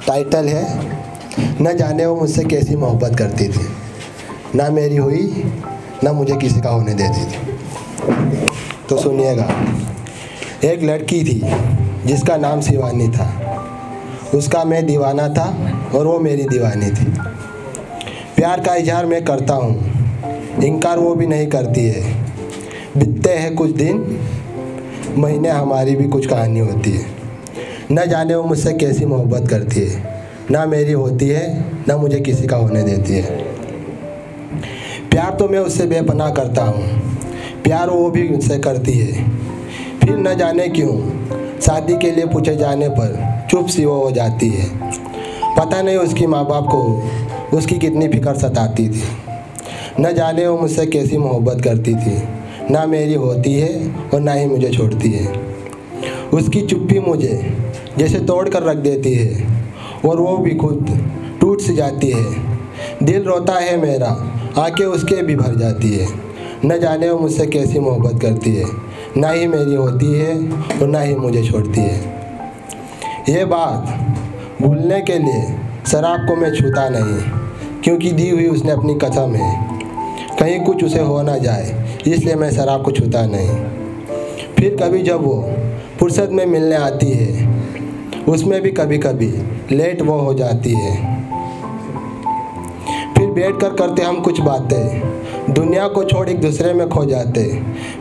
Title है न जाने वो मुझसे कैसी मोहब्बत करती थी, ना मेरी हुई ना मुझे किसी का होने देती थी। तो सुनिएगा। एक लड़की थी जिसका नाम शिवानी था। उसका मैं दीवाना था और वो मेरी दीवानी थी। प्यार का इजहार मैं करता हूँ, इनकार वो भी नहीं करती है। बीतते हैं कुछ दिन, महीने, हमारी भी कुछ कहानी होती है। न जाने वो मुझसे कैसी मोहब्बत करती है, ना मेरी होती है ना मुझे किसी का होने देती है। प्यार तो मैं उससे बेपनाह करता हूँ, प्यार वो भी मुझसे करती है। फिर न जाने क्यों शादी के लिए पूछे जाने पर चुप सी वो हो जाती है। पता नहीं उसकी माँ बाप को उसकी कितनी फिक्र सताती थी। न जाने वो मुझसे कैसी मोहब्बत करती थी, ना मेरी होती है और ना ही मुझे छोड़ती है। उसकी चुप्पी मुझे जैसे तोड़ कर रख देती है और वो भी खुद टूट सी जाती है। दिल रोता है मेरा, आंखें उसके भी भर जाती है। न जाने वो मुझसे कैसी मोहब्बत करती है, ना ही मेरी होती है और ना ही मुझे छोड़ती है। ये बात भूलने के लिए शराब को मैं छूता नहीं, क्योंकि दी हुई उसने अपनी कसम है। कहीं कुछ उसे हो ना जाए, इसलिए मैं शराब को छूता नहीं। फिर कभी जब वो फुर्सत में मिलने आती है, उसमें भी कभी कभी लेट वो हो जाती है। फिर बैठकर करते हम कुछ बातें, दुनिया को छोड़ एक दूसरे में खो जाते।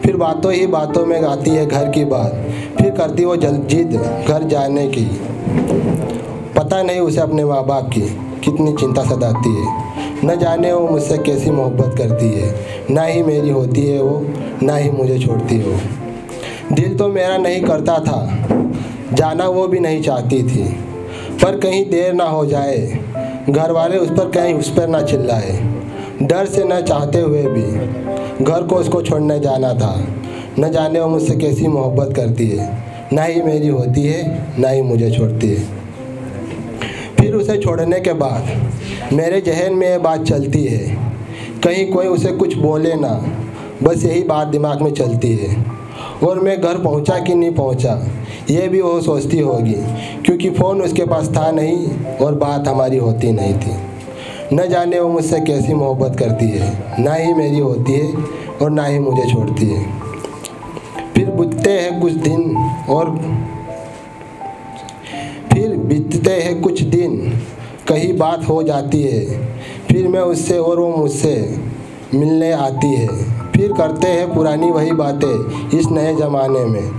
फिर बातों ही बातों में आती है घर की बात, फिर करती वो जिद घर जाने की। पता नहीं उसे अपने माँ बाप की कितनी चिंता सताती है। न जाने वो मुझसे कैसी मोहब्बत करती है, ना ही मेरी होती है वो, ना ही मुझे छोड़ती है वो। दिल तो मेरा नहीं करता था, जाना वो भी नहीं चाहती थी, पर कहीं देर ना हो जाए, घर वाले उस पर ना चिल्लाए। डर से न चाहते हुए भी घर को उसको छोड़ने जाना था। न जाने वो मुझसे कैसी मोहब्बत करती है, ना ही मेरी होती है ना ही मुझे छोड़ती है। फिर उसे छोड़ने के बाद मेरे जहन में ये बात चलती है, कहीं कोई उसे कुछ बोले ना, बस यही बात दिमाग में चलती है। और मैं घर पहुंचा कि नहीं पहुंचा, ये भी वो सोचती होगी, क्योंकि फ़ोन उसके पास था नहीं और बात हमारी होती नहीं थी। न जाने वो मुझसे कैसी मोहब्बत करती है, ना ही मेरी होती है और ना ही मुझे छोड़ती है। फिर बीतते हैं कुछ दिन, कहीं बात हो जाती है, फिर मैं उससे और वो मुझसे मिलने आती है। फिर करते हैं पुरानी वही बातें इस नए ज़माने में।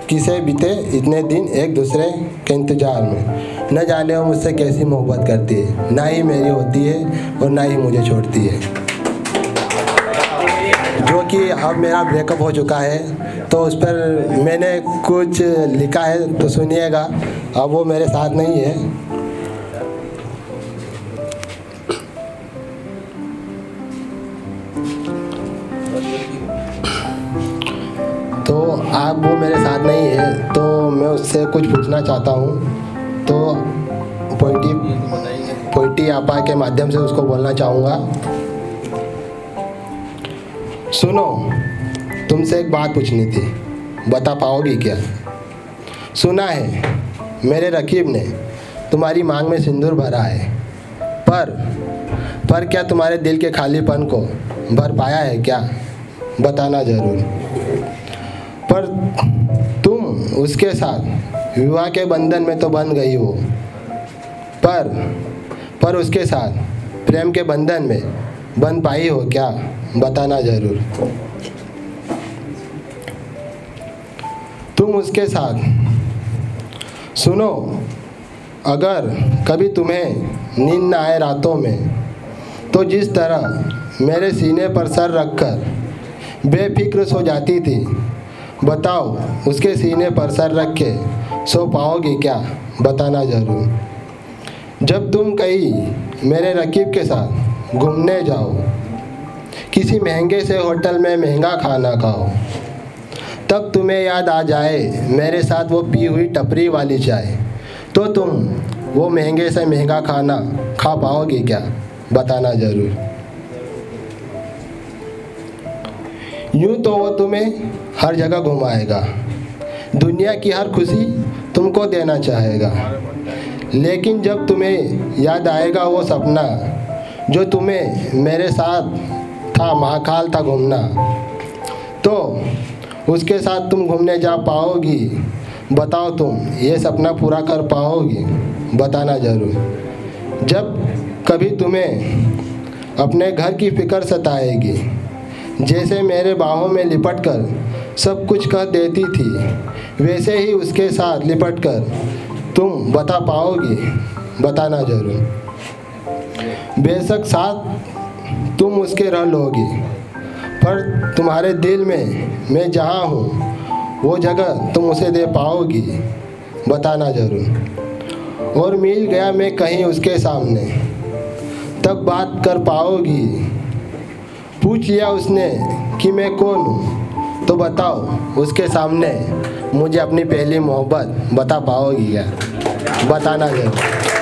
किसे बीते इतने दिन एक दूसरे के इंतज़ार में। न जाने वो मुझसे कैसी मोहब्बत करती है, ना ही मेरी होती है और ना ही मुझे छोड़ती है। जो कि अब मेरा ब्रेकअप हो चुका है, तो उस पर मैंने कुछ लिखा है, तो सुनिएगा। अब वो मेरे साथ नहीं है, तो अब वो मेरे साथ नहीं है, तो मैं उससे कुछ पूछना चाहता हूँ। तो पोइटी आपा के माध्यम से उसको बोलना चाहूँगा। सुनो, तुमसे एक बात पूछनी थी, बता पाओगी क्या? सुना है मेरे रकीब ने तुम्हारी मांग में सिंदूर भरा है, पर क्या तुम्हारे दिल के खालीपन को भर पाया है क्या? बताना ज़रूर। पर तुम उसके साथ विवाह के बंधन में तो बंध गई हो, पर उसके साथ प्रेम के बंधन में बंध पाई हो क्या? बताना ज़रूर। तुम उसके साथ, सुनो, अगर कभी तुम्हें नींद न आए रातों में, तो जिस तरह मेरे सीने पर सर रखकर बेफिक्र सो जाती थी, बताओ उसके सीने पर सर रख के सो पाओगी क्या? बताना ज़रूर। जब तुम कहीं मेरे रकीब के साथ घूमने जाओ, किसी महंगे से होटल में महंगा खाना खाओ, तब तुम्हें याद आ जाए मेरे साथ वो पी हुई टपरी वाली चाय, तो तुम वो महंगे से महंगा खाना खा पाओगी क्या? बताना ज़रूर। यूँ तो वो तुम्हें हर जगह घुमाएगा, दुनिया की हर खुशी तुमको देना चाहेगा, लेकिन जब तुम्हें याद आएगा वो सपना जो तुम्हें मेरे साथ था, महाकाल था घूमना, तो उसके साथ तुम घूमने जा पाओगी। बताओ तुम ये सपना पूरा कर पाओगी, बताना ज़रूर। जब कभी तुम्हें अपने घर की फ़िक्र सताएगी, जैसे मेरे बाहों में लिपट कर सब कुछ कह देती थी, वैसे ही उसके साथ लिपट कर तुम बता पाओगी, बताना ज़रूर। बेशक साथ तुम उसके रह लोगी, पर तुम्हारे दिल में मैं जहाँ हूँ वो जगह तुम उसे दे पाओगी, बताना ज़रूर। और मिल गया मैं कहीं उसके सामने, तब बात कर पाओगी। पूछ लिया उसने कि मैं कौन हूँ, तो बताओ उसके सामने मुझे अपनी पहली मोहब्बत बता पाओगी क्या, बताना ज़रूर।